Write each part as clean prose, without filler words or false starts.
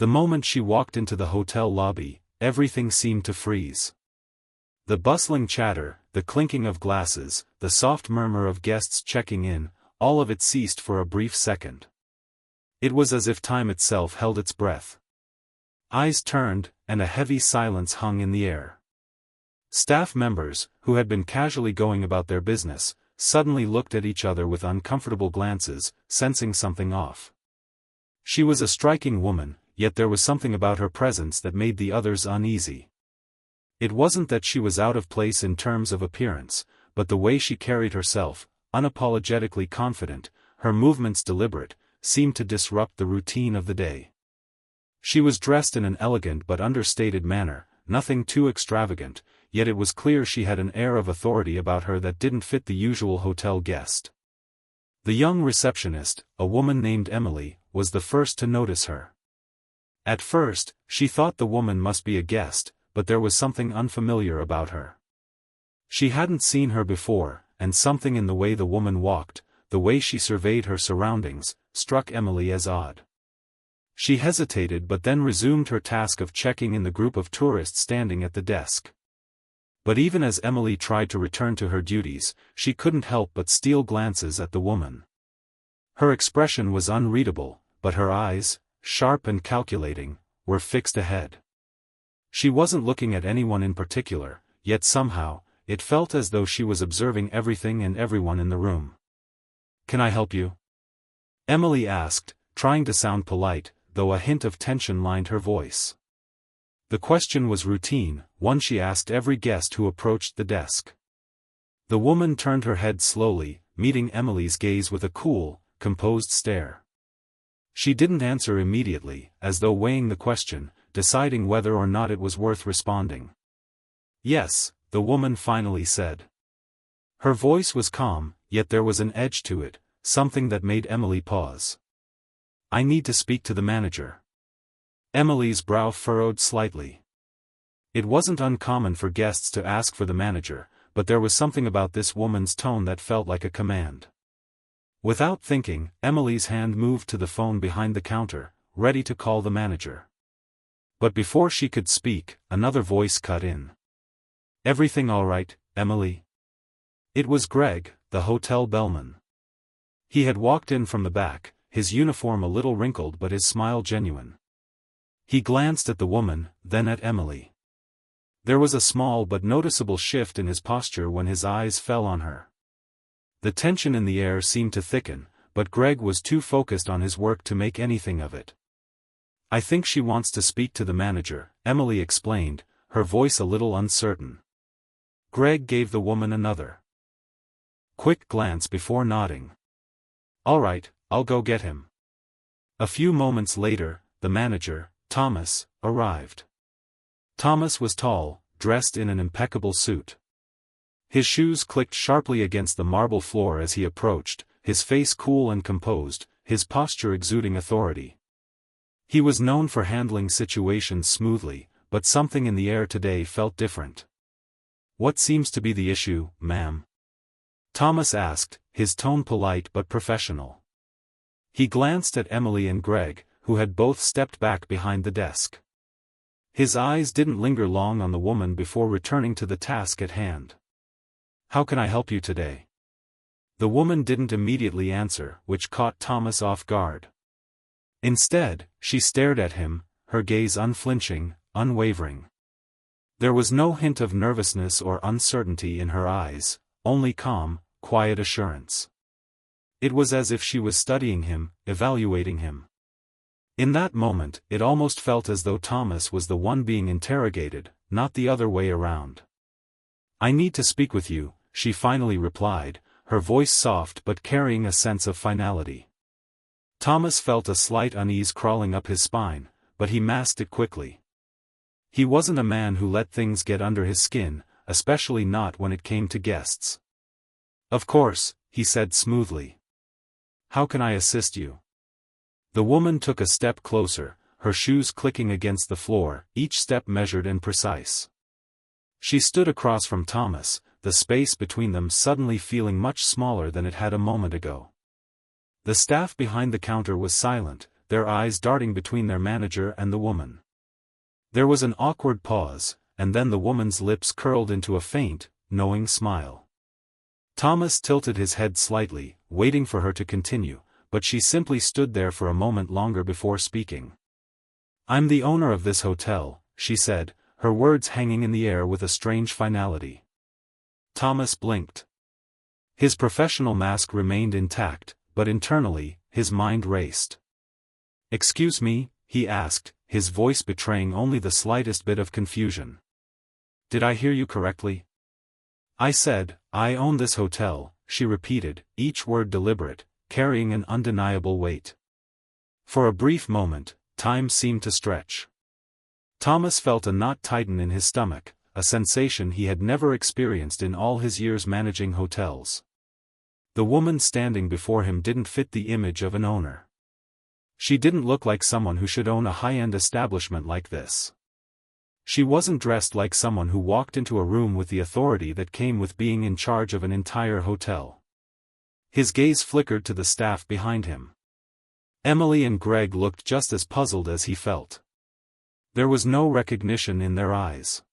The moment she walked into the hotel lobby, everything seemed to freeze. The bustling chatter, the clinking of glasses, the soft murmur of guests checking in, all of it ceased for a brief second. It was as if time itself held its breath. Eyes turned, and a heavy silence hung in the air. Staff members, who had been casually going about their business, suddenly looked at each other with uncomfortable glances, sensing something off. She was a striking woman, yet there was something about her presence that made the others uneasy. It wasn't that she was out of place in terms of appearance, but the way she carried herself, unapologetically confident, her movements deliberate, seemed to disrupt the routine of the day. She was dressed in an elegant but understated manner, nothing too extravagant, yet it was clear she had an air of authority about her that didn't fit the usual hotel guest. The young receptionist, a woman named Emily, was the first to notice her. At first, she thought the woman must be a guest, but there was something unfamiliar about her. She hadn't seen her before, and something in the way the woman walked, the way she surveyed her surroundings, struck Emily as odd. She hesitated but then resumed her task of checking in the group of tourists standing at the desk. But even as Emily tried to return to her duties, she couldn't help but steal glances at the woman. Her expression was unreadable, but her eyes, sharp and calculating, were fixed ahead. She wasn't looking at anyone in particular, yet somehow, it felt as though she was observing everything and everyone in the room. "Can I help you?" Emily asked, trying to sound polite, though a hint of tension lined her voice. The question was routine, one she asked every guest who approached the desk. The woman turned her head slowly, meeting Emily's gaze with a cool, composed stare. She didn't answer immediately, as though weighing the question, deciding whether or not it was worth responding. "Yes," the woman finally said. Her voice was calm, yet there was an edge to it, something that made Emily pause. "I need to speak to the manager." Emily's brow furrowed slightly. It wasn't uncommon for guests to ask for the manager, but there was something about this woman's tone that felt like a command. Without thinking, Emily's hand moved to the phone behind the counter, ready to call the manager. But before she could speak, another voice cut in. "Everything all right, Emily?" It was Greg, the hotel bellman. He had walked in from the back, his uniform a little wrinkled but his smile genuine. He glanced at the woman, then at Emily. There was a small but noticeable shift in his posture when his eyes fell on her. The tension in the air seemed to thicken, but Greg was too focused on his work to make anything of it. "I think she wants to speak to the manager," Emily explained, her voice a little uncertain. Greg gave the woman another quick glance before nodding. "All right, I'll go get him." A few moments later, the manager, Thomas, arrived. Thomas was tall, dressed in an impeccable suit. His shoes clicked sharply against the marble floor as he approached, his face cool and composed, his posture exuding authority. He was known for handling situations smoothly, but something in the air today felt different. "What seems to be the issue, ma'am?" Thomas asked, his tone polite but professional. He glanced at Emily and Greg, who had both stepped back behind the desk. His eyes didn't linger long on the woman before returning to the task at hand. "How can I help you today?" The woman didn't immediately answer, which caught Thomas off guard. Instead, she stared at him, her gaze unflinching, unwavering. There was no hint of nervousness or uncertainty in her eyes, only calm, quiet assurance. It was as if she was studying him, evaluating him. In that moment, it almost felt as though Thomas was the one being interrogated, not the other way around. "I need to speak with you," she finally replied, her voice soft but carrying a sense of finality. Thomas felt a slight unease crawling up his spine, but he masked it quickly. He wasn't a man who let things get under his skin, especially not when it came to guests. "Of course," he said smoothly. "How can I assist you?" The woman took a step closer, her shoes clicking against the floor, each step measured and precise. She stood across from Thomas, the space between them suddenly feeling much smaller than it had a moment ago. The staff behind the counter was silent, their eyes darting between their manager and the woman. There was an awkward pause, and then the woman's lips curled into a faint, knowing smile. Thomas tilted his head slightly, waiting for her to continue, but she simply stood there for a moment longer before speaking. "I'm the owner of this hotel," she said, her words hanging in the air with a strange finality. Thomas blinked. His professional mask remained intact, but internally, his mind raced. "Excuse me?" he asked, his voice betraying only the slightest bit of confusion. "Did I hear you correctly?" "I said, I own this hotel," she repeated, each word deliberate, carrying an undeniable weight. For a brief moment, time seemed to stretch. Thomas felt a knot tighten in his stomach, a sensation he had never experienced in all his years managing hotels. The woman standing before him didn't fit the image of an owner. She didn't look like someone who should own a high-end establishment like this. She wasn't dressed like someone who walked into a room with the authority that came with being in charge of an entire hotel. His gaze flickered to the staff behind him. Emily and Greg looked just as puzzled as he felt. There was no recognition in their eyes.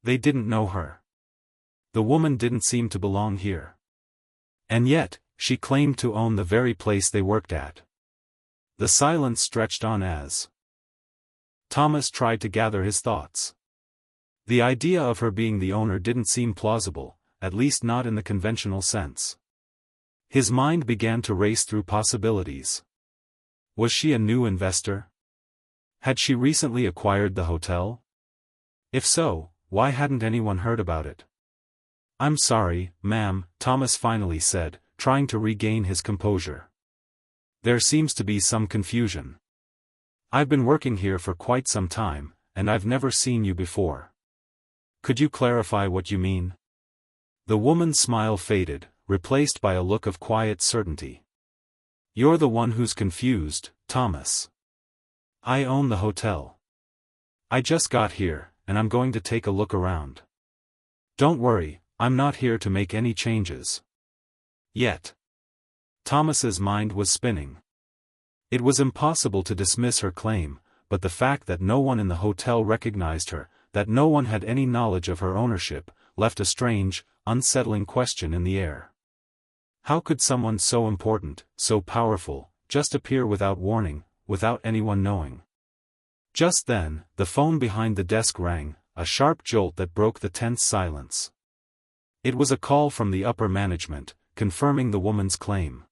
They didn't know her. The woman didn't seem to belong here. And yet, she claimed to own the very place they worked at. The silence stretched on as Thomas tried to gather his thoughts. The idea of her being the owner didn't seem plausible, at least not in the conventional sense. His mind began to race through possibilities. Was she a new investor? Had she recently acquired the hotel? If so, why hadn't anyone heard about it? "I'm sorry, ma'am," Thomas finally said, trying to regain his composure. "There seems to be some confusion. I've been working here for quite some time, and I've never seen you before. Could you clarify what you mean?" The woman's smile faded, replaced by a look of quiet certainty. "You're the one who's confused, Thomas. I own the hotel. I just got here, and I'm going to take a look around. Don't worry, I'm not here to make any changes. Yet." Thomas's mind was spinning. It was impossible to dismiss her claim, but the fact that no one in the hotel recognized her, that no one had any knowledge of her ownership, left a strange, unsettling question in the air. How could someone so important, so powerful, just appear without warning, without anyone knowing? Just then, the phone behind the desk rang, a sharp jolt that broke the tense silence. It was a call from the upper management, confirming the woman's claim.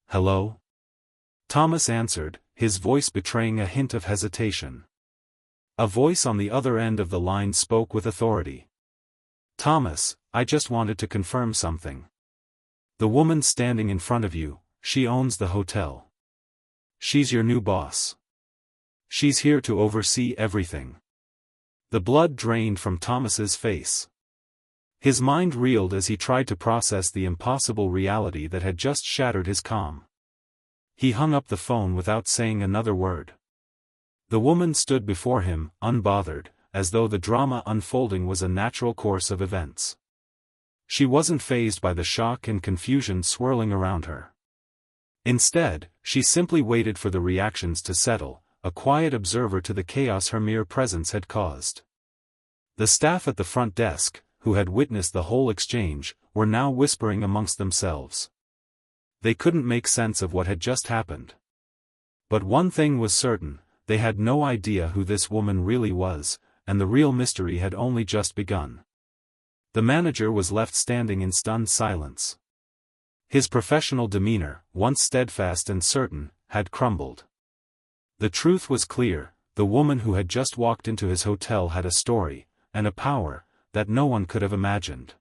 "Hello?" Thomas answered, his voice betraying a hint of hesitation. A voice on the other end of the line spoke with authority. "Thomas, I just wanted to confirm something. The woman standing in front of you, she owns the hotel. She's your new boss. She's here to oversee everything." The blood drained from Thomas's face. His mind reeled as he tried to process the impossible reality that had just shattered his calm. He hung up the phone without saying another word. The woman stood before him, unbothered, as though the drama unfolding was a natural course of events. She wasn't fazed by the shock and confusion swirling around her. Instead, she simply waited for the reactions to settle, a quiet observer to the chaos her mere presence had caused. The staff at the front desk, who had witnessed the whole exchange, were now whispering amongst themselves. They couldn't make sense of what had just happened. But one thing was certain, they had no idea who this woman really was, and the real mystery had only just begun. The manager was left standing in stunned silence. His professional demeanor, once steadfast and certain, had crumbled. The truth was clear, the woman who had just walked into his hotel had a story, and a power, that no one could have imagined.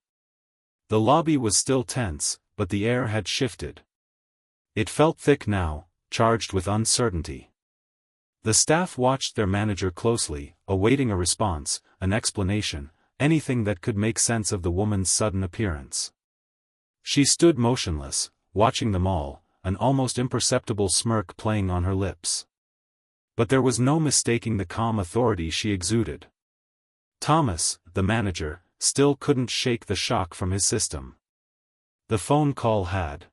The lobby was still tense, but the air had shifted. It felt thick now, charged with uncertainty. The staff watched their manager closely, awaiting a response, an explanation, anything that could make sense of the woman's sudden appearance. She stood motionless, watching them all, an almost imperceptible smirk playing on her lips. But there was no mistaking the calm authority she exuded. Thomas, the manager, still couldn't shake the shock from his system. The phone call had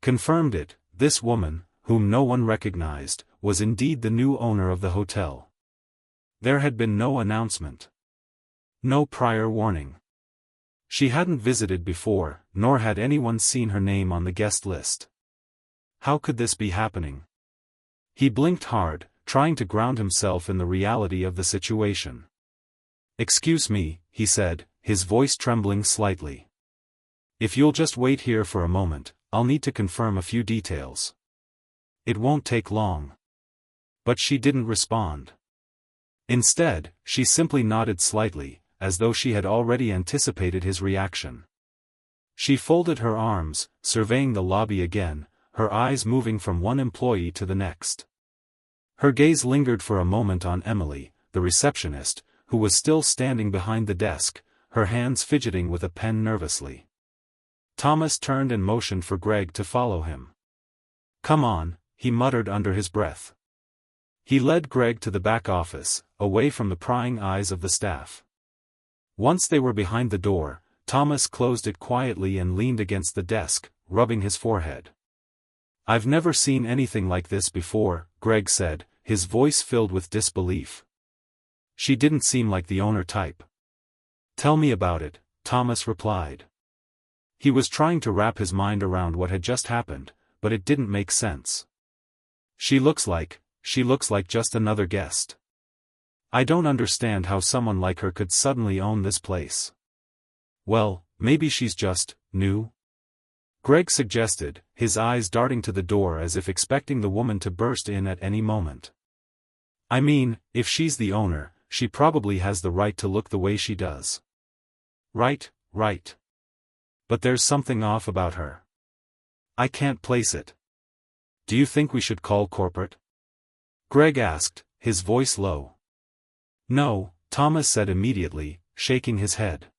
confirmed it. This woman, whom no one recognized, was indeed the new owner of the hotel. There had been no announcement. No prior warning. She hadn't visited before, nor had anyone seen her name on the guest list. How could this be happening? He blinked hard, trying to ground himself in the reality of the situation. "Excuse me," he said, his voice trembling slightly. "If you'll just wait here for a moment, I'll need to confirm a few details." "It won't take long." But she didn't respond. Instead, she simply nodded slightly, as though she had already anticipated his reaction. She folded her arms, surveying the lobby again, her eyes moving from one employee to the next. Her gaze lingered for a moment on Emily, the receptionist, who was still standing behind the desk, her hands fidgeting with a pen nervously. Thomas turned and motioned for Greg to follow him. "Come on," he muttered under his breath. He led Greg to the back office, away from the prying eyes of the staff. Once they were behind the door, Thomas closed it quietly and leaned against the desk, rubbing his forehead. "I've never seen anything like this before," Greg said, his voice filled with disbelief. "She didn't seem like the owner type." "Tell me about it," Thomas replied. He was trying to wrap his mind around what had just happened, but it didn't make sense. She looks like just another guest. I don't understand how someone like her could suddenly own this place." "Well, maybe she's just new?" Greg suggested, his eyes darting to the door as if expecting the woman to burst in at any moment. "I mean, if she's the owner, she probably has the right to look the way she does." Right. But there's something off about her. I can't place it." "Do you think we should call corporate?" Greg asked, his voice low. "No," Thomas said immediately, shaking his head.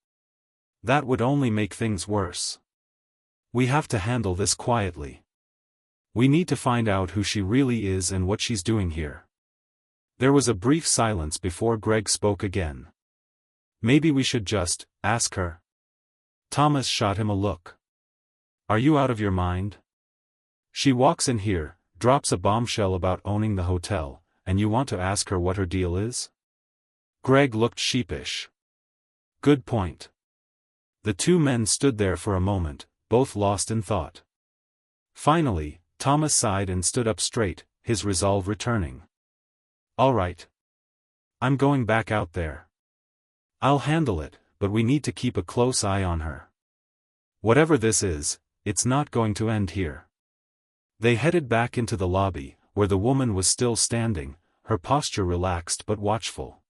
"That would only make things worse. We have to handle this quietly. We need to find out who she really is and what she's doing here." There was a brief silence before Greg spoke again. "Maybe we should just ask her." Thomas shot him a look. "Are you out of your mind? She walks in here, drops a bombshell about owning the hotel, and you want to ask her what her deal is?" Greg looked sheepish. "Good point." The two men stood there for a moment, both lost in thought. Finally, Thomas sighed and stood up straight, his resolve returning. "All right. I'm going back out there. I'll handle it, but we need to keep a close eye on her. Whatever this is, it's not going to end here." They headed back into the lobby, where the woman was still standing, her posture relaxed but watchful.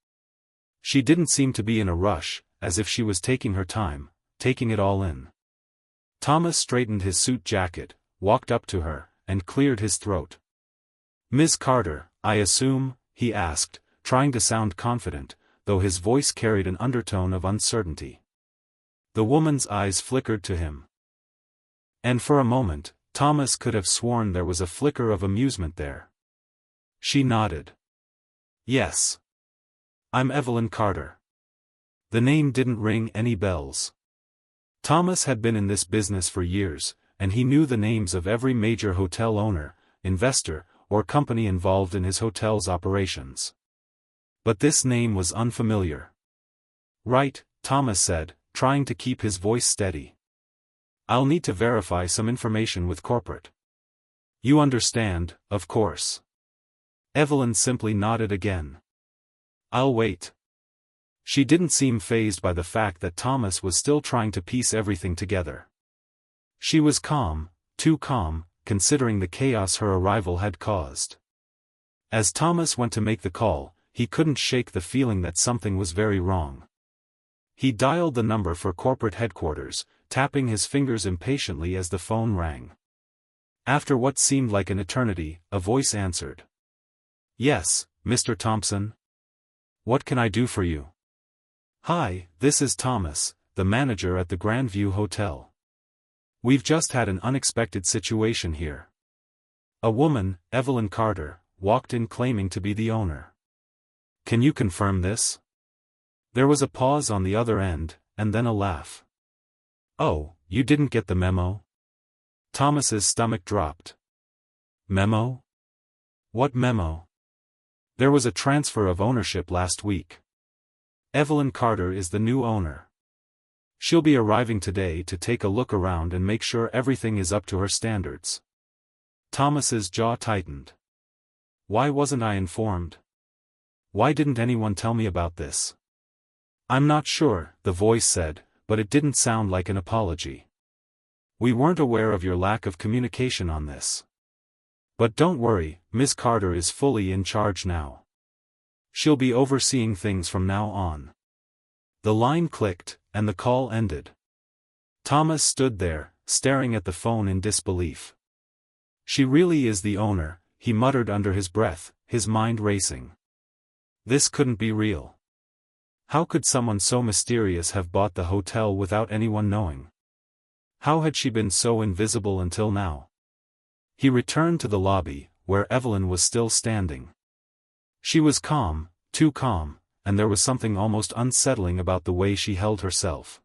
She didn't seem to be in a rush, as if she was taking her time, taking it all in. Thomas straightened his suit jacket, walked up to her, and cleared his throat. "Miss Carter, I assume?" he asked, trying to sound confident, though his voice carried an undertone of uncertainty. The woman's eyes flickered to him. And for a moment, Thomas could have sworn there was a flicker of amusement there. She nodded. "Yes. I'm Evelyn Carter." The name didn't ring any bells. Thomas had been in this business for years, and he knew the names of every major hotel owner, investor, or company involved in his hotel's operations. But this name was unfamiliar. "Right," Thomas said, trying to keep his voice steady. "I'll need to verify some information with corporate." "You understand, of course." Evelyn simply nodded again. "I'll wait." She didn't seem fazed by the fact that Thomas was still trying to piece everything together. She was calm, too calm, considering the chaos her arrival had caused. As Thomas went to make the call, he couldn't shake the feeling that something was very wrong. He dialed the number for corporate headquarters, tapping his fingers impatiently as the phone rang. After what seemed like an eternity, a voice answered. "Yes, Mr. Thompson? What can I do for you?" "Hi, this is Thomas, the manager at the Grandview Hotel. We've just had an unexpected situation here. A woman, Evelyn Carter, walked in claiming to be the owner. Can you confirm this?" There was a pause on the other end, and then a laugh. "Oh, you didn't get the memo?" Thomas's stomach dropped. Memo? What memo? There was a transfer of ownership last week. Evelyn Carter is the new owner. She'll be arriving today to take a look around and make sure everything is up to her standards. Thomas's jaw tightened. Why wasn't I informed? Why didn't anyone tell me about this? I'm not sure, the voice said, but it didn't sound like an apology. We weren't aware of your lack of communication on this. But don't worry, Miss Carter is fully in charge now. She'll be overseeing things from now on. The line clicked, and the call ended. Thomas stood there, staring at the phone in disbelief. She really is the owner, he muttered under his breath, his mind racing. This couldn't be real. How could someone so mysterious have bought the hotel without anyone knowing? How had she been so invisible until now? He returned to the lobby, where Evelyn was still standing. She was calm, too calm, and there was something almost unsettling about the way she held herself.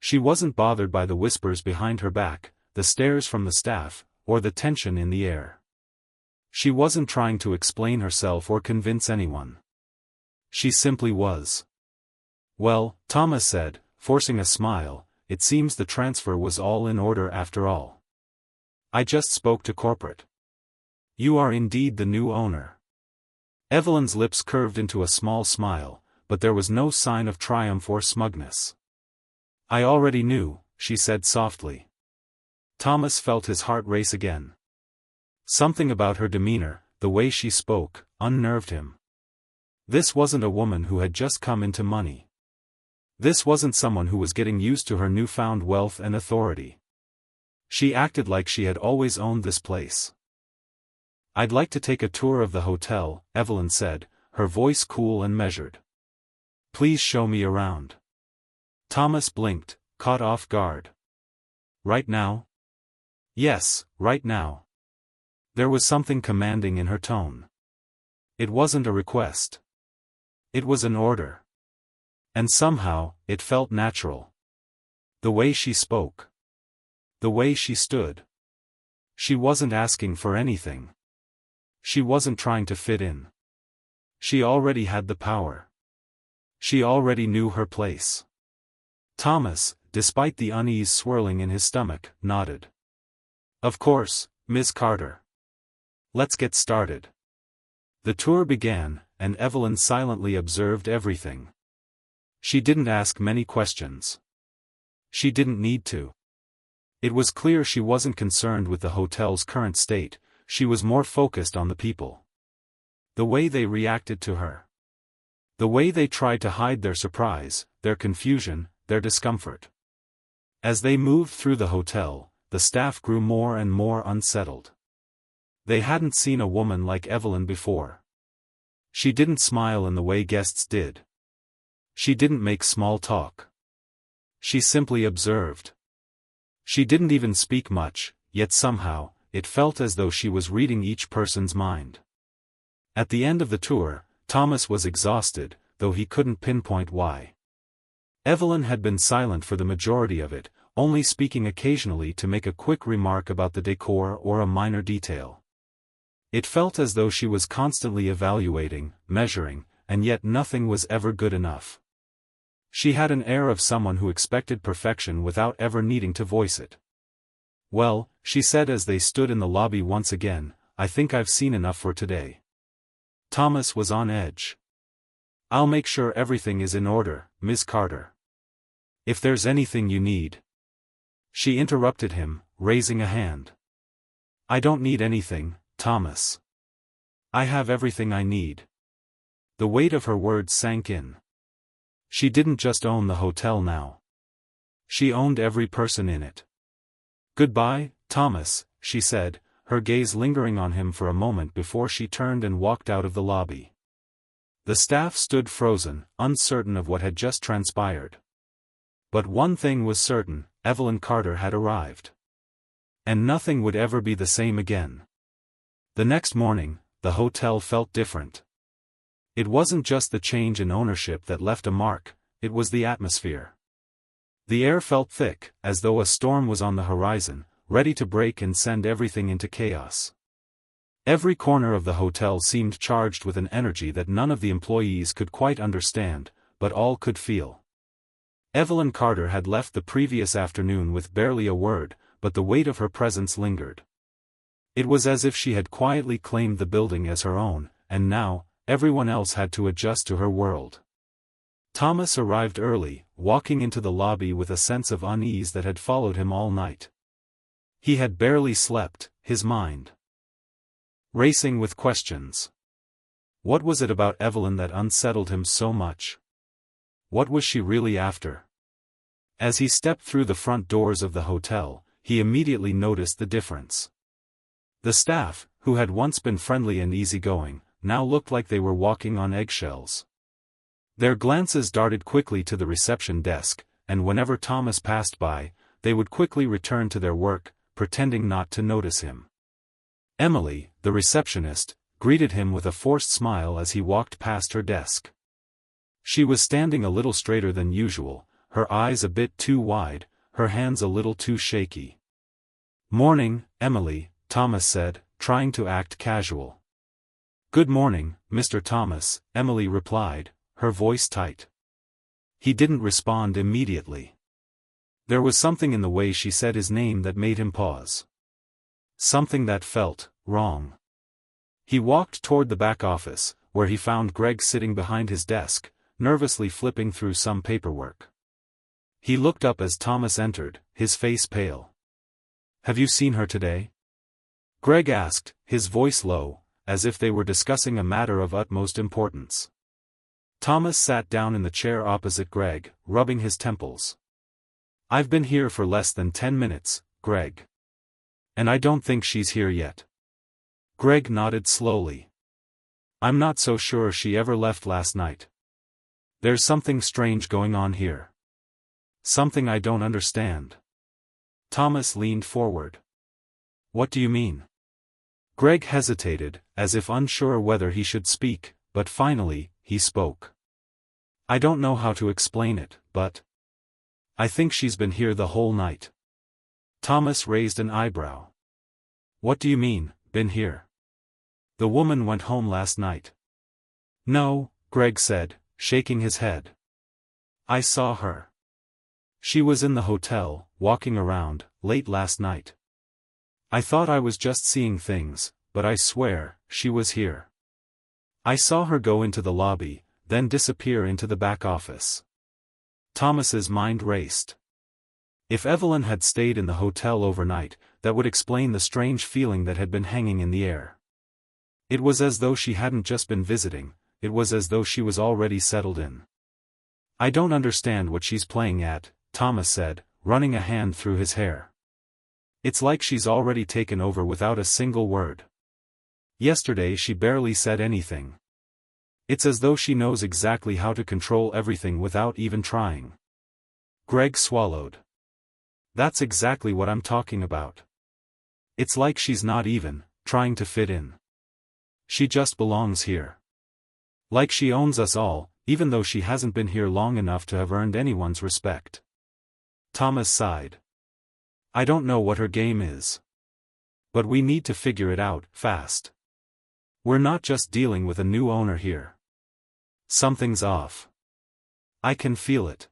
She wasn't bothered by the whispers behind her back, the stares from the staff, or the tension in the air. She wasn't trying to explain herself or convince anyone. She simply was. Well, Thomas said, forcing a smile, it seems the transfer was all in order after all. I just spoke to corporate. You are indeed the new owner. Evelyn's lips curved into a small smile, but there was no sign of triumph or smugness. I already knew, she said softly. Thomas felt his heart race again. Something about her demeanor, the way she spoke, unnerved him. This wasn't a woman who had just come into money. This wasn't someone who was getting used to her newfound wealth and authority. She acted like she had always owned this place. I'd like to take a tour of the hotel, Evelyn said, her voice cool and measured. Please show me around. Thomas blinked, caught off guard. Right now? Yes, right now. There was something commanding in her tone. It wasn't a request. It was an order. And somehow, it felt natural. The way she spoke. The way she stood. She wasn't asking for anything. She wasn't trying to fit in. She already had the power. She already knew her place. Thomas, despite the unease swirling in his stomach, nodded. Of course, Miss Carter. Let's get started. The tour began, and Evelyn silently observed everything. She didn't ask many questions. She didn't need to. It was clear she wasn't concerned with the hotel's current state, she was more focused on the people. The way they reacted to her. The way they tried to hide their surprise, their confusion, their discomfort. As they moved through the hotel, the staff grew more and more unsettled. They hadn't seen a woman like Evelyn before. She didn't smile in the way guests did. She didn't make small talk. She simply observed. She didn't even speak much, yet somehow, it felt as though she was reading each person's mind. At the end of the tour, Thomas was exhausted, though he couldn't pinpoint why. Evelyn had been silent for the majority of it, only speaking occasionally to make a quick remark about the decor or a minor detail. It felt as though she was constantly evaluating, measuring, and yet nothing was ever good enough. She had an air of someone who expected perfection without ever needing to voice it. Well, she said as they stood in the lobby once again, I think I've seen enough for today. Thomas was on edge. I'll make sure everything is in order, Miss Carter. If there's anything you need. She interrupted him, raising a hand. I don't need anything, Thomas. I have everything I need. The weight of her words sank in. She didn't just own the hotel now. She owned every person in it. Goodbye, Thomas, she said, her gaze lingering on him for a moment before she turned and walked out of the lobby. The staff stood frozen, uncertain of what had just transpired. But one thing was certain, Evelyn Carter had arrived. And nothing would ever be the same again. The next morning, the hotel felt different. It wasn't just the change in ownership that left a mark, it was the atmosphere. The air felt thick, as though a storm was on the horizon, ready to break and send everything into chaos. Every corner of the hotel seemed charged with an energy that none of the employees could quite understand, but all could feel. Evelyn Carter had left the previous afternoon with barely a word, but the weight of her presence lingered. It was as if she had quietly claimed the building as her own, and now, everyone else had to adjust to her world. Thomas arrived early, walking into the lobby with a sense of unease that had followed him all night. He had barely slept, his mind racing with questions. What was it about Evelyn that unsettled him so much? What was she really after? As he stepped through the front doors of the hotel, he immediately noticed the difference. The staff, who had once been friendly and easygoing, now looked like they were walking on eggshells. Their glances darted quickly to the reception desk, and whenever Thomas passed by, they would quickly return to their work, pretending not to notice him. Emily, the receptionist, greeted him with a forced smile as he walked past her desk. She was standing a little straighter than usual, her eyes a bit too wide, her hands a little too shaky. "Morning, Emily," Thomas said, trying to act casual. "Good morning, Mr. Thomas," Emily replied, her voice tight. He didn't respond immediately. There was something in the way she said his name that made him pause. Something that felt wrong. He walked toward the back office, where he found Greg sitting behind his desk, nervously flipping through some paperwork. He looked up as Thomas entered, his face pale. "Have you seen her today?" Greg asked, his voice low, as if they were discussing a matter of utmost importance. Thomas sat down in the chair opposite Greg, rubbing his temples. "I've been here for less than 10 minutes, Greg. And I don't think she's here yet." Greg nodded slowly. "I'm not so sure she ever left last night. There's something strange going on here. Something I don't understand." Thomas leaned forward. "What do you mean?" Greg hesitated, as if unsure whether he should speak, but finally, he spoke. "I don't know how to explain it, but I think she's been here the whole night." Thomas raised an eyebrow. "What do you mean, been here?" "The woman went home last night." "No," Greg said, shaking his head. "I saw her. She was in the hotel, walking around, late last night. I thought I was just seeing things, but I swear, she was here. I saw her go into the lobby, then disappear into the back office." Thomas's mind raced. If Evelyn had stayed in the hotel overnight, that would explain the strange feeling that had been hanging in the air. It was as though she hadn't just been visiting, it was as though she was already settled in. "I don't understand what she's playing at," Thomas said, running a hand through his hair. "It's like she's already taken over without a single word. Yesterday she barely said anything. It's as though she knows exactly how to control everything without even trying." Greg swallowed. "That's exactly what I'm talking about. It's like she's not even trying to fit in. She just belongs here. Like she owns us all, even though she hasn't been here long enough to have earned anyone's respect." Thomas sighed. "I don't know what her game is. But we need to figure it out, fast. We're not just dealing with a new owner here. Something's off. I can feel it."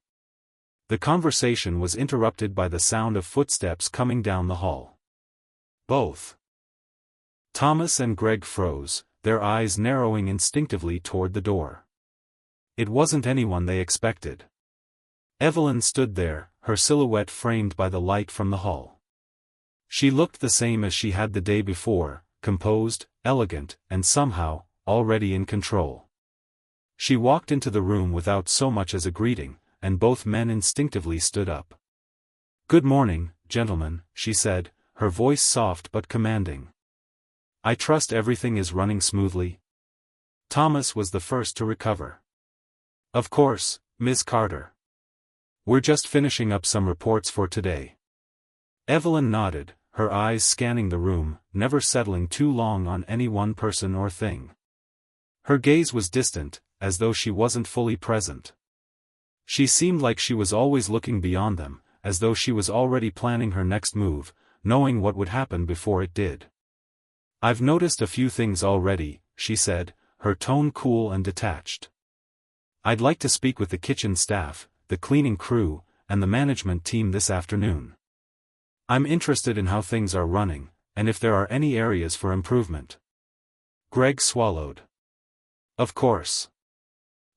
The conversation was interrupted by the sound of footsteps coming down the hall. Both Thomas and Greg froze, their eyes narrowing instinctively toward the door. It wasn't anyone they expected. Evelyn stood there, her silhouette framed by the light from the hall. She looked the same as she had the day before, composed, elegant, and somehow, already in control. She walked into the room without so much as a greeting, and both men instinctively stood up. "Good morning, gentlemen," she said, her voice soft but commanding. "I trust everything is running smoothly." Thomas was the first to recover. "Of course, Miss Carter. We're just finishing up some reports for today." Evelyn nodded, her eyes scanning the room, never settling too long on any one person or thing. Her gaze was distant, as though she wasn't fully present. She seemed like she was always looking beyond them, as though she was already planning her next move, knowing what would happen before it did. "I've noticed a few things already," she said, her tone cool and detached. "I'd like to speak with the kitchen staff, the cleaning crew, and the management team this afternoon. I'm interested in how things are running, and if there are any areas for improvement." Greg swallowed. "Of course.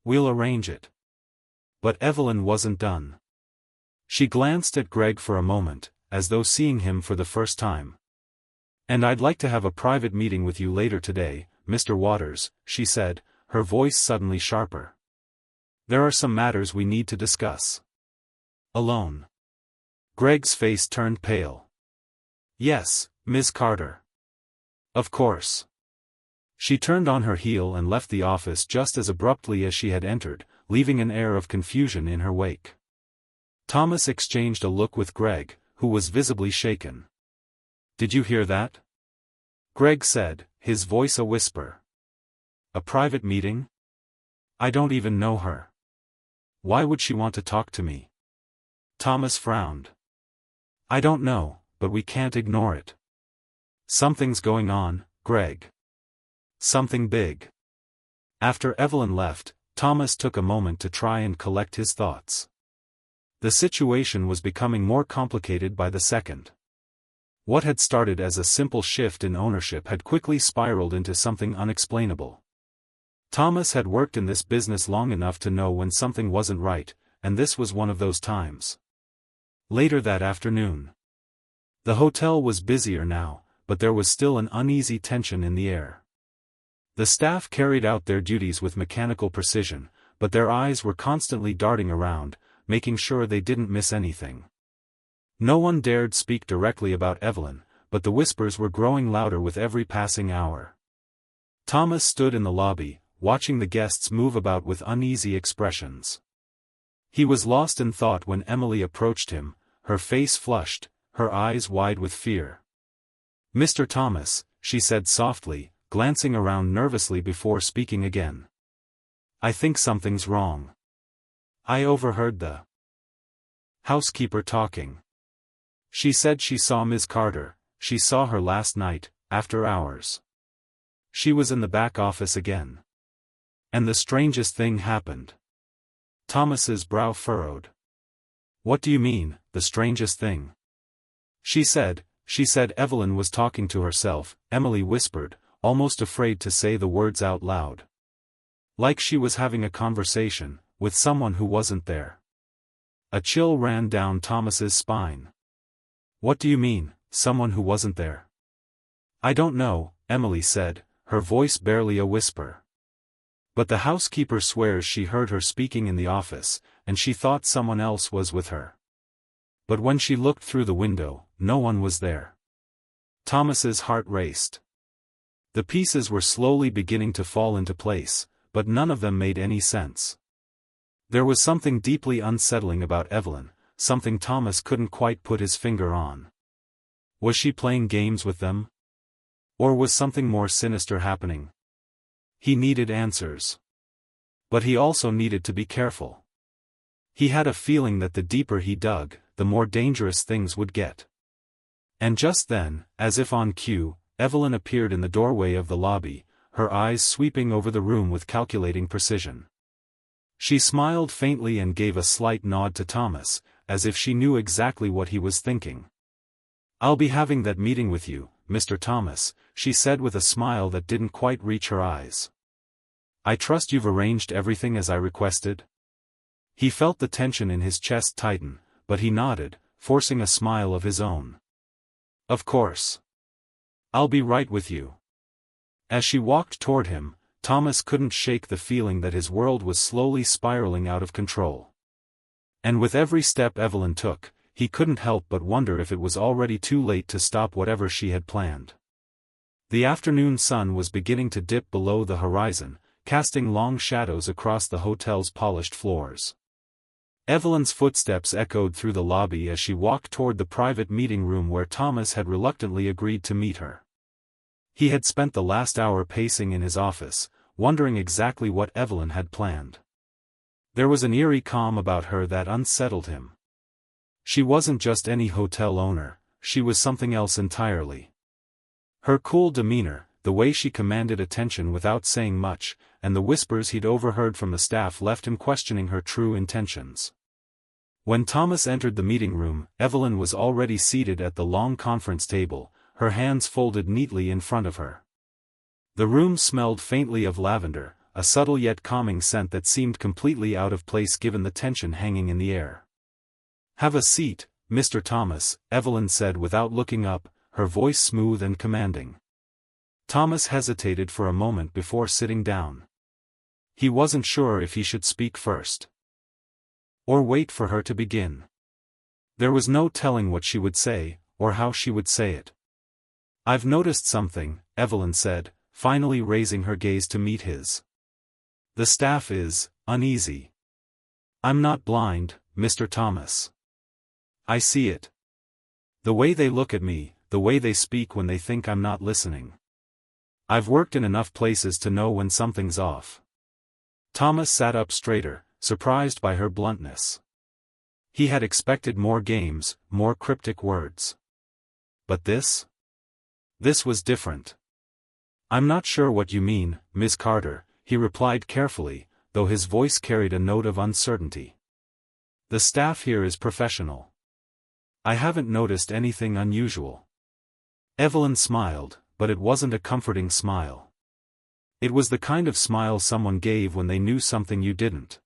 We'll arrange it." But Evelyn wasn't done. She glanced at Greg for a moment, as though seeing him for the first time. "And I'd like to have a private meeting with you later today, Mr. Waters," she said, her voice suddenly sharper. "There are some matters we need to discuss. Alone." Greg's face turned pale. "Yes, Ms. Carter. Of course." She turned on her heel and left the office just as abruptly as she had entered, leaving an air of confusion in her wake. Thomas exchanged a look with Greg, who was visibly shaken. "Did you hear that?" Greg said, his voice a whisper. "A private meeting? I don't even know her. Why would she want to talk to me?" Thomas frowned. "I don't know, but we can't ignore it. Something's going on, Greg. Something big." After Evelyn left, Thomas took a moment to try and collect his thoughts. The situation was becoming more complicated by the second. What had started as a simple shift in ownership had quickly spiraled into something unexplainable. Thomas had worked in this business long enough to know when something wasn't right, and this was one of those times. Later that afternoon. The hotel was busier now, but there was still an uneasy tension in the air. The staff carried out their duties with mechanical precision, but their eyes were constantly darting around, making sure they didn't miss anything. No one dared speak directly about Evelyn, but the whispers were growing louder with every passing hour. Thomas stood in the lobby, watching the guests move about with uneasy expressions. He was lost in thought when Emily approached him, her face flushed, her eyes wide with fear. "Mr. Thomas," she said softly, glancing around nervously before speaking again. "I think something's wrong. I overheard the housekeeper talking. She said she saw Ms. Carter. She saw her last night, after hours. She was in the back office again. And the strangest thing happened." Thomas's brow furrowed. "What do you mean, the strangest thing?" She said Evelyn was talking to herself," Emily whispered, almost afraid to say the words out loud. "Like she was having a conversation, with someone who wasn't there." A chill ran down Thomas's spine. "What do you mean, someone who wasn't there?" "I don't know," Emily said, her voice barely a whisper. "But the housekeeper swears she heard her speaking in the office, and she thought someone else was with her. But when she looked through the window, no one was there." Thomas's heart raced. The pieces were slowly beginning to fall into place, but none of them made any sense. There was something deeply unsettling about Evelyn, something Thomas couldn't quite put his finger on. Was she playing games with them? Or was something more sinister happening? He needed answers. But he also needed to be careful. He had a feeling that the deeper he dug, the more dangerous things would get. And just then, as if on cue, Evelyn appeared in the doorway of the lobby, her eyes sweeping over the room with calculating precision. She smiled faintly and gave a slight nod to Thomas, as if she knew exactly what he was thinking. "I'll be having that meeting with you, Mr. Thomas," she said with a smile that didn't quite reach her eyes. "I trust you've arranged everything as I requested?" He felt the tension in his chest tighten, but he nodded, forcing a smile of his own. "Of course. I'll be right with you." As she walked toward him, Thomas couldn't shake the feeling that his world was slowly spiraling out of control. And with every step Evelyn took, he couldn't help but wonder if it was already too late to stop whatever she had planned. The afternoon sun was beginning to dip below the horizon, casting long shadows across the hotel's polished floors. Evelyn's footsteps echoed through the lobby as she walked toward the private meeting room where Thomas had reluctantly agreed to meet her. He had spent the last hour pacing in his office, wondering exactly what Evelyn had planned. There was an eerie calm about her that unsettled him. She wasn't just any hotel owner, she was something else entirely. Her cool demeanor, the way she commanded attention without saying much, and the whispers he'd overheard from the staff left him questioning her true intentions. When Thomas entered the meeting room, Evelyn was already seated at the long conference table, her hands folded neatly in front of her. The room smelled faintly of lavender, a subtle yet calming scent that seemed completely out of place given the tension hanging in the air. "Have a seat, Mr. Thomas," Evelyn said without looking up, her voice smooth and commanding. Thomas hesitated for a moment before sitting down. He wasn't sure if he should speak first, or wait for her to begin. There was no telling what she would say, or how she would say it. "I've noticed something," Evelyn said, finally raising her gaze to meet his. "The staff is uneasy. I'm not blind, Mr. Thomas. I see it. The way they look at me, the way they speak when they think I'm not listening. I've worked in enough places to know when something's off." Thomas sat up straighter, surprised by her bluntness. He had expected more games, more cryptic words. But this? This was different. "I'm not sure what you mean, Miss Carter," he replied carefully, though his voice carried a note of uncertainty. "The staff here is professional. I haven't noticed anything unusual." Evelyn smiled, but it wasn't a comforting smile. It was the kind of smile someone gave when they knew something you didn't.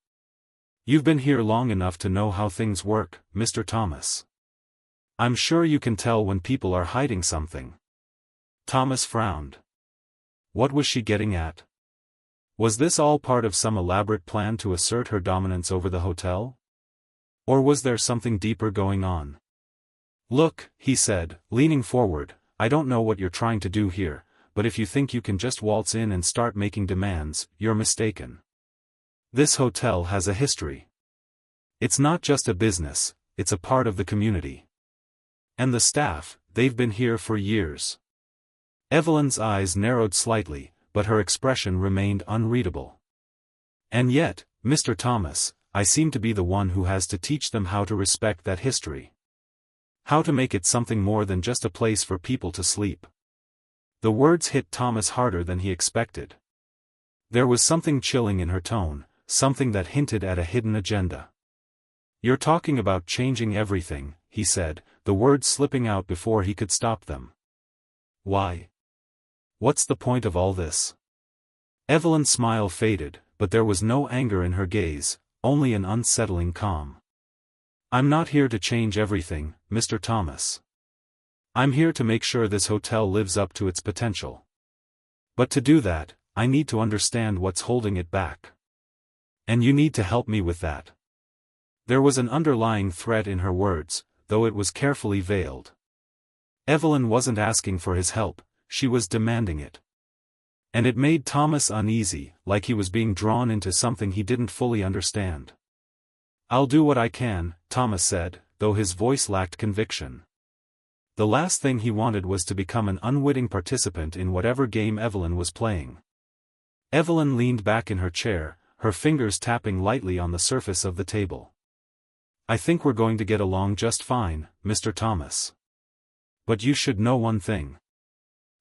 "You've been here long enough to know how things work, Mr. Thomas. I'm sure you can tell when people are hiding something." Thomas frowned. What was she getting at? Was this all part of some elaborate plan to assert her dominance over the hotel? Or was there something deeper going on? "Look," he said, leaning forward, "I don't know what you're trying to do here, but if you think you can just waltz in and start making demands, you're mistaken. This hotel has a history. It's not just a business, it's a part of the community. And the staff, they've been here for years." Evelyn's eyes narrowed slightly, but her expression remained unreadable. "And yet, Mr. Thomas, I seem to be the one who has to teach them how to respect that history. How to make it something more than just a place for people to sleep." The words hit Thomas harder than he expected. There was something chilling in her tone, something that hinted at a hidden agenda. "You're talking about changing everything," he said, the words slipping out before he could stop them. "Why? What's the point of all this?" Evelyn's smile faded, but there was no anger in her gaze, only an unsettling calm. "I'm not here to change everything, Mr. Thomas. I'm here to make sure this hotel lives up to its potential. But to do that, I need to understand what's holding it back. And you need to help me with that." There was an underlying threat in her words, though it was carefully veiled. Evelyn wasn't asking for his help, she was demanding it. And it made Thomas uneasy, like he was being drawn into something he didn't fully understand. "I'll do what I can," Thomas said, though his voice lacked conviction. The last thing he wanted was to become an unwitting participant in whatever game Evelyn was playing. Evelyn leaned back in her chair, her fingers tapping lightly on the surface of the table. "I think we're going to get along just fine, Mr. Thomas. But you should know one thing."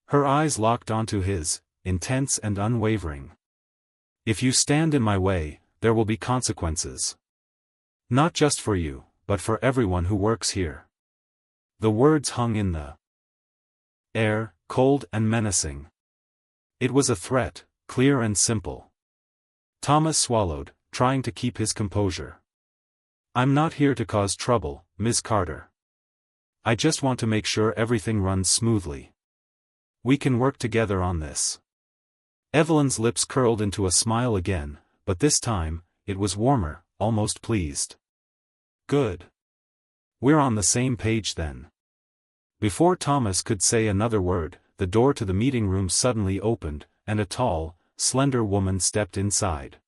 Her eyes locked onto his, intense and unwavering. "If you stand in my way, there will be consequences. Not just for you, but for everyone who works here." The words hung in the air, cold and menacing. It was a threat, clear and simple. Thomas swallowed, trying to keep his composure. "I'm not here to cause trouble, Ms. Carter. I just want to make sure everything runs smoothly. We can work together on this." Evelyn's lips curled into a smile again, but this time, it was warmer, almost pleased. "Good. We're on the same page then." Before Thomas could say another word, the door to the meeting room suddenly opened, and a tall, slender woman stepped inside.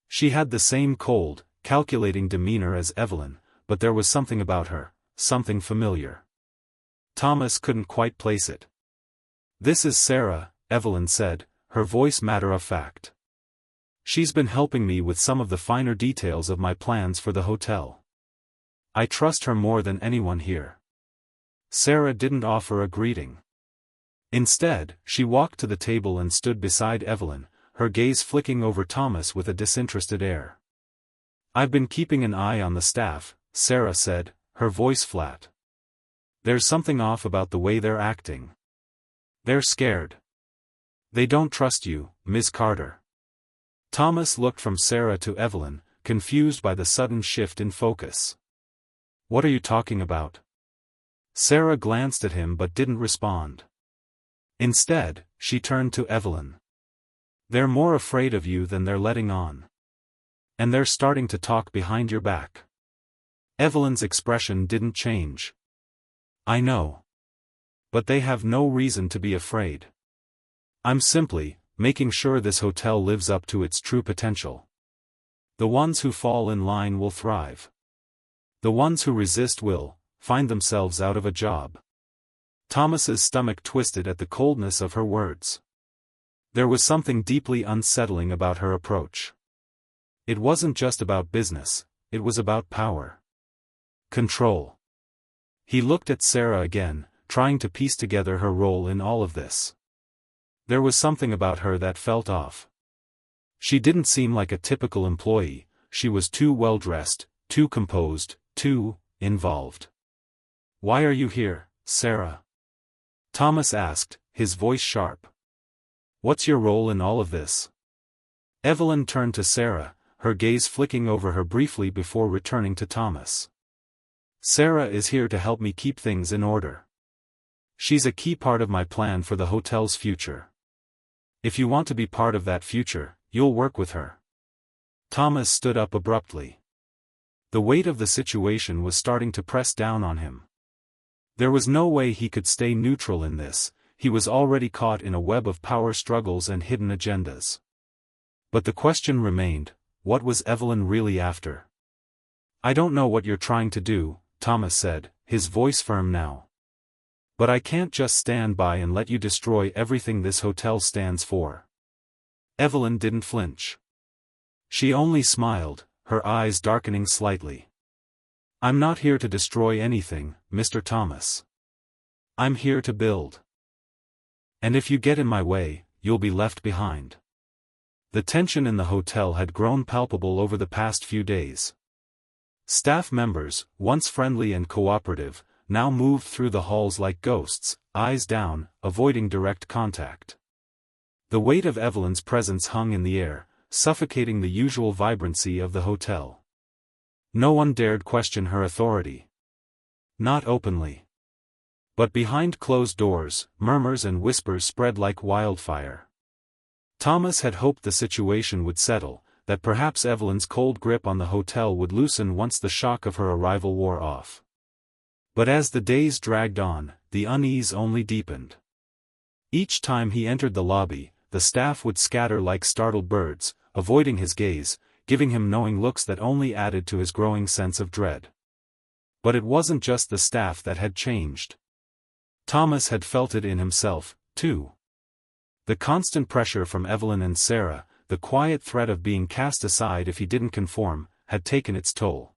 She had the same cold, calculating demeanor as Evelyn, but there was something about her, something familiar. Thomas couldn't quite place it. "This is Sarah," Evelyn said, her voice matter-of-fact. "She's been helping me with some of the finer details of my plans for the hotel. I trust her more than anyone here." Sarah didn't offer a greeting. Instead, she walked to the table and stood beside Evelyn, her gaze flicking over Thomas with a disinterested air. "I've been keeping an eye on the staff," Sarah said, her voice flat. "There's something off about the way they're acting. They're scared. They don't trust you, Miss Carter." Thomas looked from Sarah to Evelyn, confused by the sudden shift in focus. "What are you talking about?" Sarah glanced at him but didn't respond. Instead, she turned to Evelyn. "They're more afraid of you than they're letting on. And they're starting to talk behind your back." Evelyn's expression didn't change. "I know. But they have no reason to be afraid. I'm simply making sure this hotel lives up to its true potential. The ones who fall in line will thrive. The ones who resist will find themselves out of a job." Thomas's stomach twisted at the coldness of her words. There was something deeply unsettling about her approach. It wasn't just about business, it was about power. Control. He looked at Sarah again, trying to piece together her role in all of this. There was something about her that felt off. She didn't seem like a typical employee, she was too well-dressed, too composed, too involved. "Why are you here, Sarah?" Thomas asked, his voice sharp. "What's your role in all of this?" Evelyn turned to Sarah, her gaze flicking over her briefly before returning to Thomas. "Sarah is here to help me keep things in order. She's a key part of my plan for the hotel's future. If you want to be part of that future, you'll work with her." Thomas stood up abruptly. The weight of the situation was starting to press down on him. There was no way he could stay neutral in this, he was already caught in a web of power struggles and hidden agendas. But the question remained, what was Evelyn really after? "I don't know what you're trying to do," Thomas said, his voice firm now. "But I can't just stand by and let you destroy everything this hotel stands for." Evelyn didn't flinch. She only smiled, her eyes darkening slightly. "I'm not here to destroy anything, Mr. Thomas. I'm here to build. And if you get in my way, you'll be left behind." The tension in the hotel had grown palpable over the past few days. Staff members, once friendly and cooperative, now moved through the halls like ghosts, eyes down, avoiding direct contact. The weight of Evelyn's presence hung in the air, suffocating the usual vibrancy of the hotel. No one dared question her authority. Not openly. But behind closed doors, murmurs and whispers spread like wildfire. Thomas had hoped the situation would settle, that perhaps Evelyn's cold grip on the hotel would loosen once the shock of her arrival wore off. But as the days dragged on, the unease only deepened. Each time he entered the lobby, the staff would scatter like startled birds, avoiding his gaze, giving him knowing looks that only added to his growing sense of dread. But it wasn't just the staff that had changed. Thomas had felt it in himself, too. The constant pressure from Evelyn and Sarah, the quiet threat of being cast aside if he didn't conform, had taken its toll.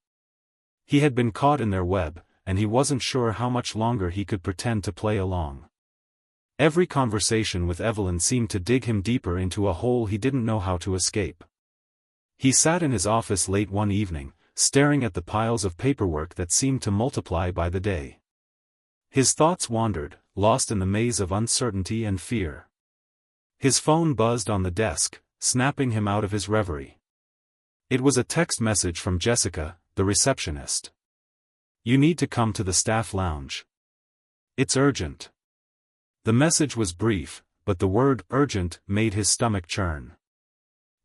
He had been caught in their web, and he wasn't sure how much longer he could pretend to play along. Every conversation with Evelyn seemed to dig him deeper into a hole he didn't know how to escape. He sat in his office late one evening, staring at the piles of paperwork that seemed to multiply by the day. His thoughts wandered, lost in the maze of uncertainty and fear. His phone buzzed on the desk, snapping him out of his reverie. It was a text message from Jessica, the receptionist. "You need to come to the staff lounge. It's urgent." The message was brief, but the word urgent made his stomach churn.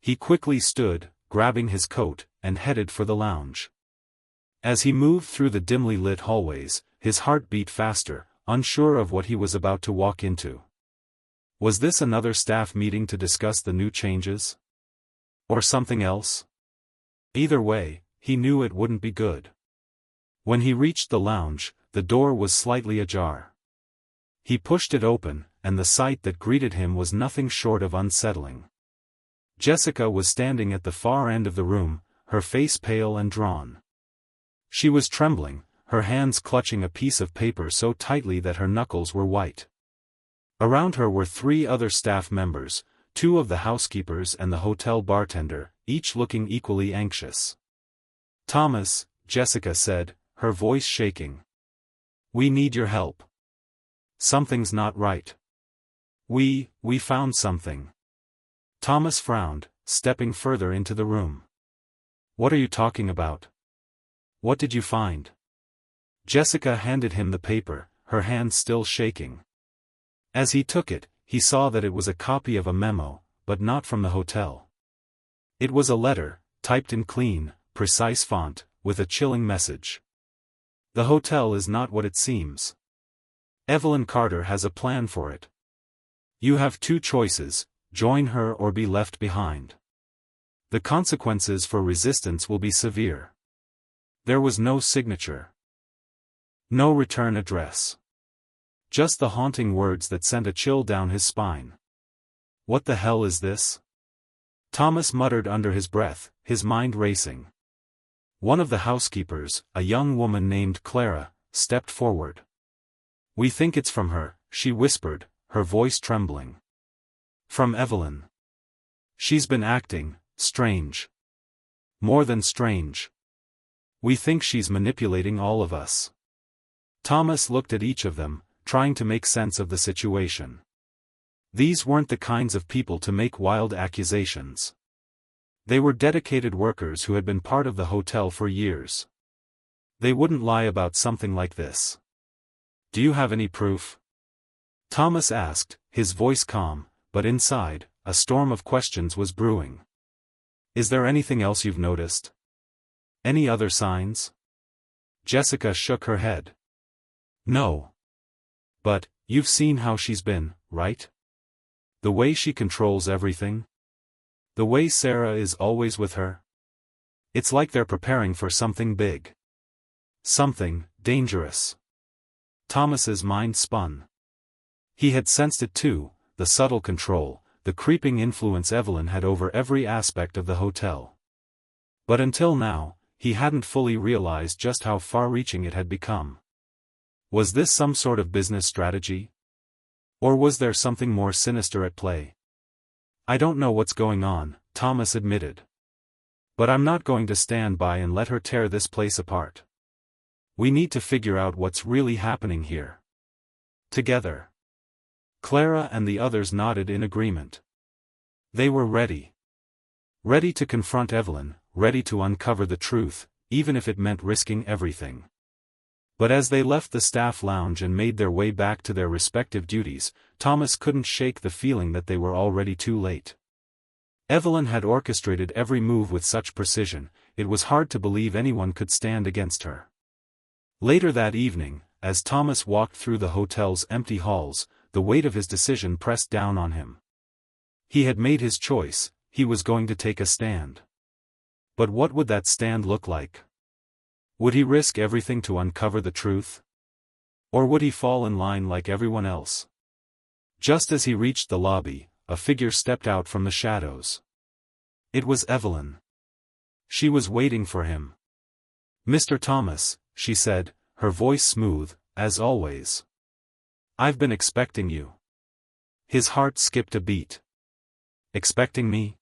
He quickly stood, grabbing his coat, and headed for the lounge. As he moved through the dimly lit hallways, his heart beat faster, unsure of what he was about to walk into. Was this another staff meeting to discuss the new changes? Or something else? Either way, he knew it wouldn't be good. When he reached the lounge, the door was slightly ajar. He pushed it open, and the sight that greeted him was nothing short of unsettling. Jessica was standing at the far end of the room, her face pale and drawn. She was trembling, her hands clutching a piece of paper so tightly that her knuckles were white. Around her were 3 other staff members, 2 of the housekeepers and the hotel bartender, each looking equally anxious. "Thomas," Jessica said, her voice shaking. "We need your help. Something's not right. We found something." Thomas frowned, stepping further into the room. "What are you talking about? What did you find?" Jessica handed him the paper, her hand still shaking. As he took it, he saw that it was a copy of a memo, but not from the hotel. It was a letter, typed in clean, precise font, with a chilling message. "The hotel is not what it seems. Evelyn Carter has a plan for it. You have 2 choices, join her or be left behind. The consequences for resistance will be severe." There was no signature. No return address. Just the haunting words that sent a chill down his spine. "What the hell is this?" Thomas muttered under his breath, his mind racing. One of the housekeepers, a young woman named Clara, stepped forward. "We think it's from her," she whispered, her voice trembling. "From Evelyn. She's been acting strange. More than strange. We think she's manipulating all of us." Thomas looked at each of them, trying to make sense of the situation. These weren't the kinds of people to make wild accusations. They were dedicated workers who had been part of the hotel for years. They wouldn't lie about something like this. "Do you have any proof?" Thomas asked, his voice calm, but inside, a storm of questions was brewing. "Is there anything else you've noticed? Any other signs?" Jessica shook her head. "No. But, you've seen how she's been, right? The way she controls everything? The way Sarah is always with her? It's like they're preparing for something big. Something dangerous." Thomas's mind spun. He had sensed it too, the subtle control, the creeping influence Evelyn had over every aspect of the hotel. But until now, he hadn't fully realized just how far-reaching it had become. Was this some sort of business strategy? Or was there something more sinister at play? "I don't know what's going on," Thomas admitted. "But I'm not going to stand by and let her tear this place apart. We need to figure out what's really happening here. Together." Clara and the others nodded in agreement. They were ready. Ready to confront Evelyn, ready to uncover the truth, even if it meant risking everything. But as they left the staff lounge and made their way back to their respective duties, Thomas couldn't shake the feeling that they were already too late. Evelyn had orchestrated every move with such precision, it was hard to believe anyone could stand against her. Later that evening, as Thomas walked through the hotel's empty halls, the weight of his decision pressed down on him. He had made his choice, he was going to take a stand. But what would that stand look like? Would he risk everything to uncover the truth? Or would he fall in line like everyone else? Just as he reached the lobby, a figure stepped out from the shadows. It was Evelyn. She was waiting for him. "Mr. Thomas," she said, her voice smooth, as always. "I've been expecting you." His heart skipped a beat. "Expecting me?"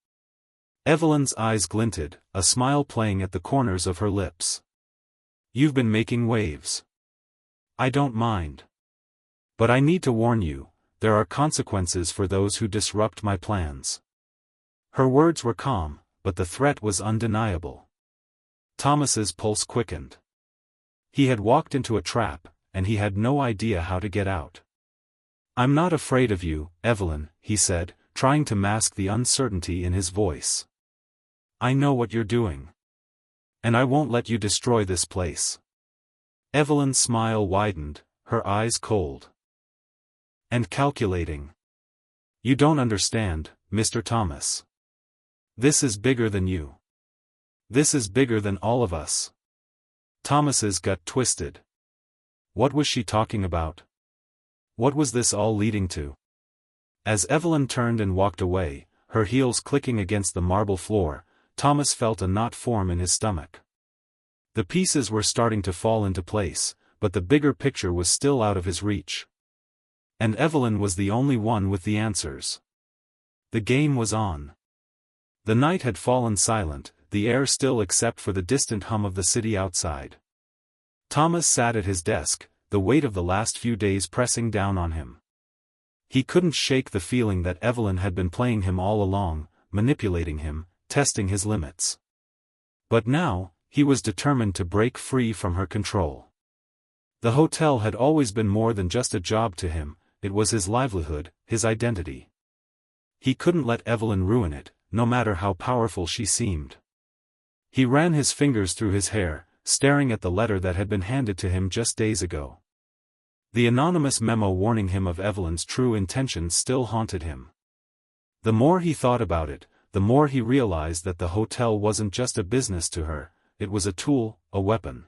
Evelyn's eyes glinted, a smile playing at the corners of her lips. "You've been making waves. I don't mind. But I need to warn you, there are consequences for those who disrupt my plans." Her words were calm, but the threat was undeniable. Thomas's pulse quickened. He had walked into a trap, and he had no idea how to get out. "I'm not afraid of you, Evelyn," he said, trying to mask the uncertainty in his voice. "I know what you're doing. And I won't let you destroy this place." Evelyn's smile widened, her eyes cold and calculating. "You don't understand, Mr. Thomas. This is bigger than you. This is bigger than all of us." Thomas's gut twisted. What was she talking about? What was this all leading to? As Evelyn turned and walked away, her heels clicking against the marble floor, Thomas felt a knot form in his stomach. The pieces were starting to fall into place, but the bigger picture was still out of his reach. And Evelyn was the only one with the answers. The game was on. The night had fallen silent, the air still except for the distant hum of the city outside. Thomas sat at his desk, the weight of the last few days pressing down on him. He couldn't shake the feeling that Evelyn had been playing him all along, manipulating him, testing his limits. But now, he was determined to break free from her control. The hotel had always been more than just a job to him, it was his livelihood, his identity. He couldn't let Evelyn ruin it, no matter how powerful she seemed. He ran his fingers through his hair, staring at the letter that had been handed to him just days ago. The anonymous memo warning him of Evelyn's true intentions still haunted him. The more he thought about it, the more he realized that the hotel wasn't just a business to her, it was a tool, a weapon.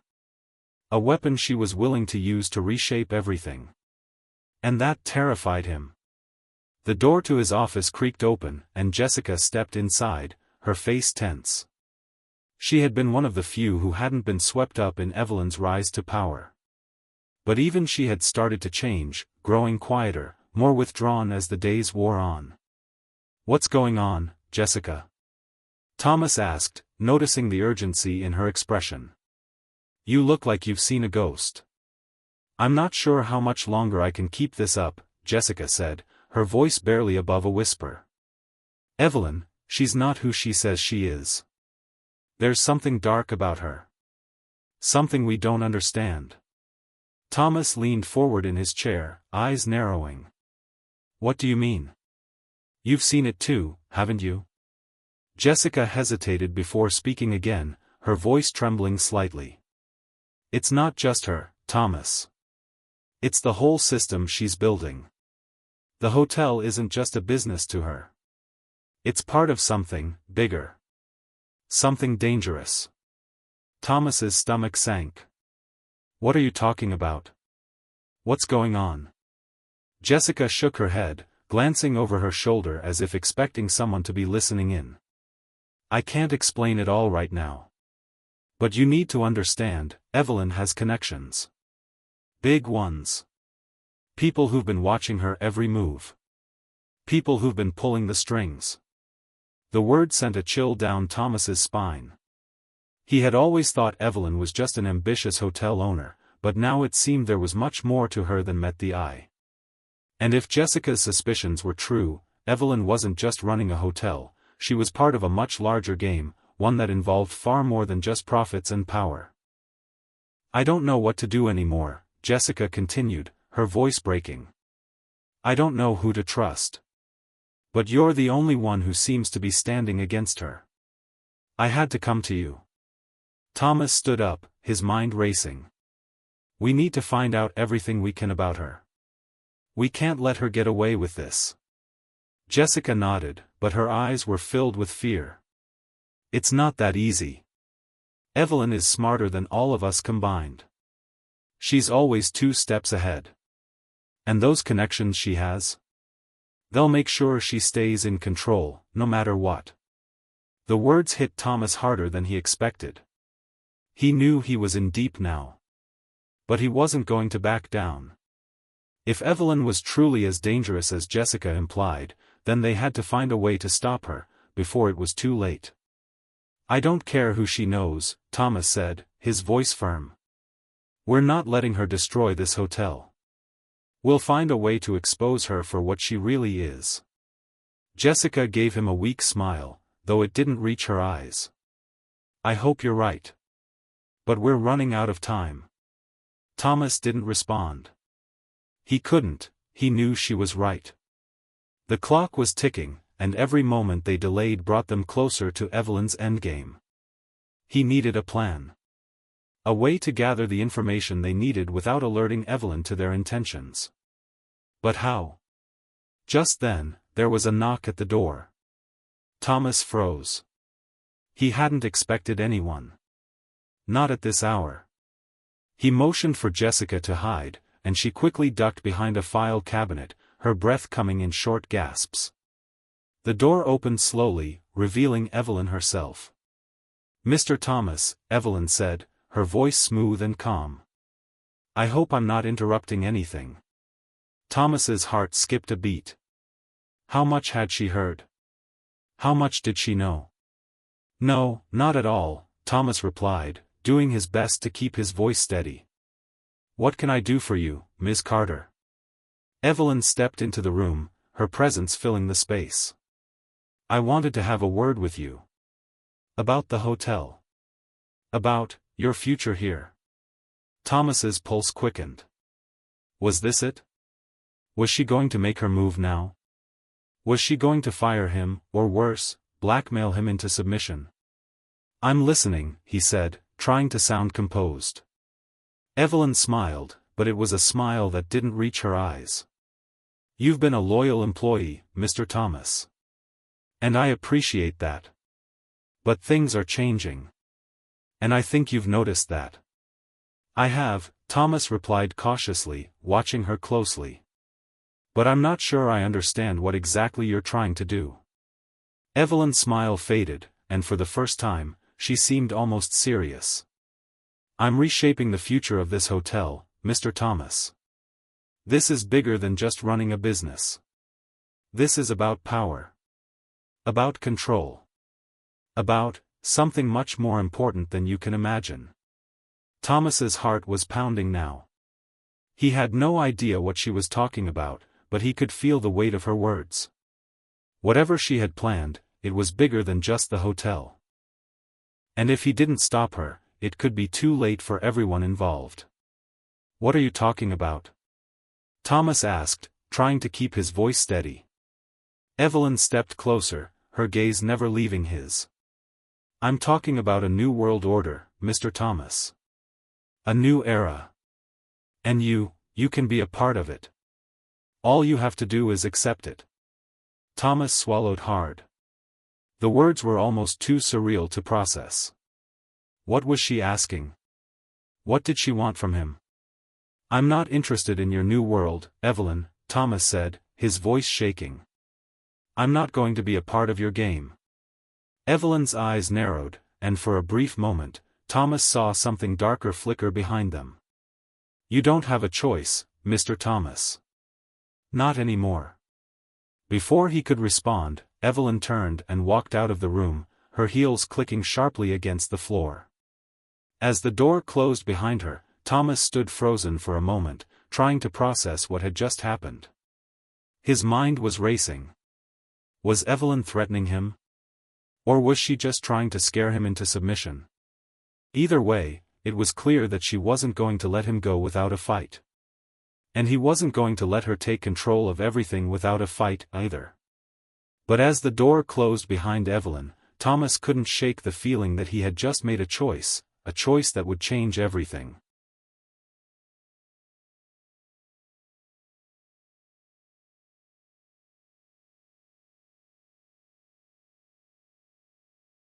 A weapon she was willing to use to reshape everything. And that terrified him. The door to his office creaked open, and Jessica stepped inside, her face tense. She had been one of the few who hadn't been swept up in Evelyn's rise to power. But even she had started to change, growing quieter, more withdrawn as the days wore on. "What's going on, Jessica?" Thomas asked, noticing the urgency in her expression. "You look like you've seen a ghost." "I'm not sure how much longer I can keep this up," Jessica said, her voice barely above a whisper. "Evelyn, she's not who she says she is. There's something dark about her. Something we don't understand." Thomas leaned forward in his chair, eyes narrowing. "What do you mean? You've seen it too, haven't you?" Jessica hesitated before speaking again, her voice trembling slightly. "It's not just her, Thomas. It's the whole system she's building. The hotel isn't just a business to her. It's part of something bigger. Something dangerous." Thomas's stomach sank. "What are you talking about? What's going on?" Jessica shook her head, glancing over her shoulder as if expecting someone to be listening in. "I can't explain it all right now. But you need to understand, Evelyn has connections. Big ones. People who've been watching her every move. People who've been pulling the strings." The word sent a chill down Thomas's spine. He had always thought Evelyn was just an ambitious hotel owner, but now it seemed there was much more to her than met the eye. And if Jessica's suspicions were true, Evelyn wasn't just running a hotel, she was part of a much larger game, one that involved far more than just profits and power. "I don't know what to do anymore," Jessica continued, her voice breaking. "I don't know who to trust. But you're the only one who seems to be standing against her. I had to come to you." Thomas stood up, his mind racing. "We need to find out everything we can about her. We can't let her get away with this." Jessica nodded, but her eyes were filled with fear. "It's not that easy. Evelyn is smarter than all of us combined. She's always 2 steps ahead. And those connections she has? They'll make sure she stays in control, no matter what." The words hit Thomas harder than he expected. He knew he was in deep now. But he wasn't going to back down. If Evelyn was truly as dangerous as Jessica implied, then they had to find a way to stop her, before it was too late. "I don't care who she knows," Thomas said, his voice firm. "We're not letting her destroy this hotel. We'll find a way to expose her for what she really is." Jessica gave him a weak smile, though it didn't reach her eyes. "I hope you're right. But we're running out of time." Thomas didn't respond. He couldn't, he knew she was right. The clock was ticking, and every moment they delayed brought them closer to Evelyn's endgame. He needed a plan. A way to gather the information they needed without alerting Evelyn to their intentions. But how? Just then, there was a knock at the door. Thomas froze. He hadn't expected anyone. Not at this hour. He motioned for Jessica to hide, and she quickly ducked behind a file cabinet, her breath coming in short gasps. The door opened slowly, revealing Evelyn herself. "Mr. Thomas," Evelyn said, her voice smooth and calm. "I hope I'm not interrupting anything." Thomas's heart skipped a beat. How much had she heard? How much did she know? No, not at all, Thomas replied, doing his best to keep his voice steady. What can I do for you, Miss Carter? Evelyn stepped into the room, her presence filling the space. I wanted to have a word with you. About the hotel. About your future here. Thomas's pulse quickened. Was this it? Was she going to make her move now? Was she going to fire him, or worse, blackmail him into submission? I'm listening, he said, trying to sound composed. Evelyn smiled, but it was a smile that didn't reach her eyes. You've been a loyal employee, Mr. Thomas. And I appreciate that. But things are changing. And I think you've noticed that. I have, Thomas replied cautiously, watching her closely. But I'm not sure I understand what exactly you're trying to do. Evelyn's smile faded, and for the first time, she seemed almost serious. I'm reshaping the future of this hotel, Mr. Thomas. This is bigger than just running a business. This is about power. About control. About something much more important than you can imagine. Thomas's heart was pounding now. He had no idea what she was talking about, but he could feel the weight of her words. Whatever she had planned, it was bigger than just the hotel. And if he didn't stop her, it could be too late for everyone involved. What are you talking about? Thomas asked, trying to keep his voice steady. Evelyn stepped closer, her gaze never leaving his. I'm talking about a new world order, Mr. Thomas. A new era. And you can be a part of it. All you have to do is accept it. Thomas swallowed hard. The words were almost too surreal to process. What was she asking? What did she want from him? I'm not interested in your new world, Evelyn, Thomas said, his voice shaking. I'm not going to be a part of your game. Evelyn's eyes narrowed, and for a brief moment, Thomas saw something darker flicker behind them. You don't have a choice, Mr. Thomas. Not anymore. Before he could respond, Evelyn turned and walked out of the room, her heels clicking sharply against the floor. As the door closed behind her, Thomas stood frozen for a moment, trying to process what had just happened. His mind was racing. Was Evelyn threatening him? Or was she just trying to scare him into submission? Either way, it was clear that she wasn't going to let him go without a fight. And he wasn't going to let her take control of everything without a fight, either. But as the door closed behind Evelyn, Thomas couldn't shake the feeling that he had just made a choice that would change everything.